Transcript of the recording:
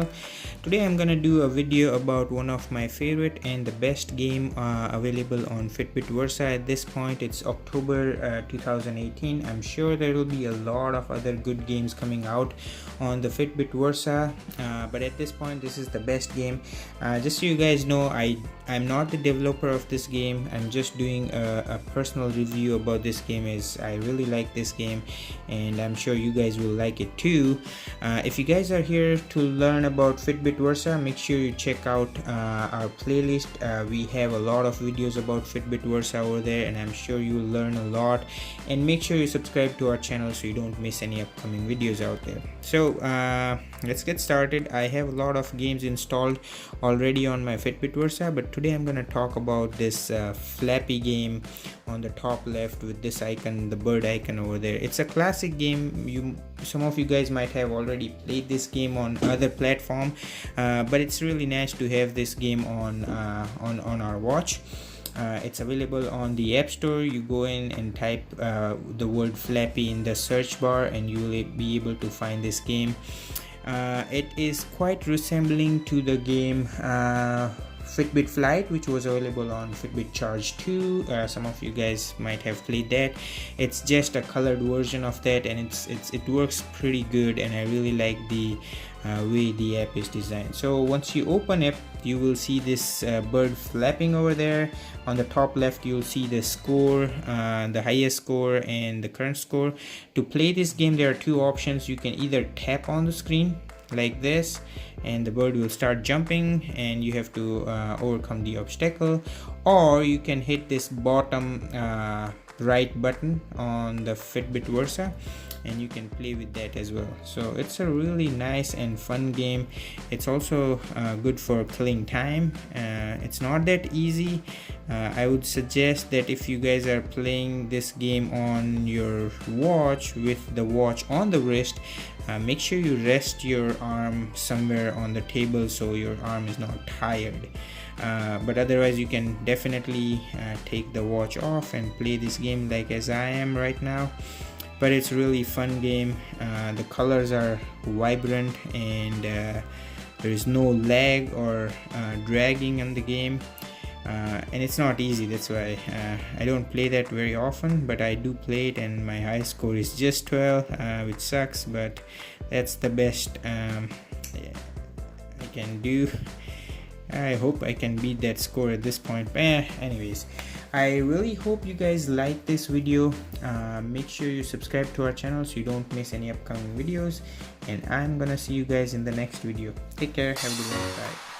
channel. Today I'm gonna do a video about one of my favorite and the best game available on Fitbit Versa. At this point it's October 2018. I'm sure there will be a lot of other good games coming out on the Fitbit Versa, but at this point this is the best game. Just so you guys know, I'm not the developer of this game. I'm just doing a personal review about this game, as I really like this game and I'm sure you guys will like it too. If you guys are here to learn about Fitbit Versa, make sure you check out our playlist. We have a lot of videos about Fitbit Versa over there and I'm sure you'll learn a lot. And make sure you subscribe to our channel so you don't miss any upcoming videos out there. So let's get started. I have a lot of games installed already on my Fitbit Versa, but today I'm gonna talk about this flappy game on the top left with this icon, the bird icon over there. It's a classic game. Some of you guys might have already played this game on other platform, but it's really nice to have this game on our watch. It's available on the App Store. You go in and type the word Flappy in the search bar and you will be able to find this game. It is quite resembling to the game Fitbit Lite, which was available on Fitbit Charge 2. Some of you guys might have played that. It's just a colored version of that, and it works pretty good, and I really like the way the app is designed. So once you open it, you will see this bird flapping over there. On the top left you'll see the score, the highest score and the current score. To play this game there are two options. You can either tap on the screen like this and the bird will start jumping and you have to overcome the obstacle, or you can hit this bottom right button on the Fitbit Versa and you can play with that as well. So it's a really nice and fun game. It's also good for killing time. It's not that easy. I would suggest that if you guys are playing this game on your watch with the watch on the wrist, make sure you rest your arm somewhere on the table so your arm is not tired. But otherwise you can definitely take the watch off and play this game like as I am right now. But it's really fun game. The colors are vibrant and there is no lag or dragging in the game, and it's not easy. That's why I don't play that very often, but I do play it and my high score is just 12, which sucks, but that's the best I can do. I hope I can beat that score at this point. Anyways, I really hope you guys like this video. Make sure you subscribe to our channel so you don't miss any upcoming videos, and I'm gonna see you guys in the next video. Take care, have a good one, bye.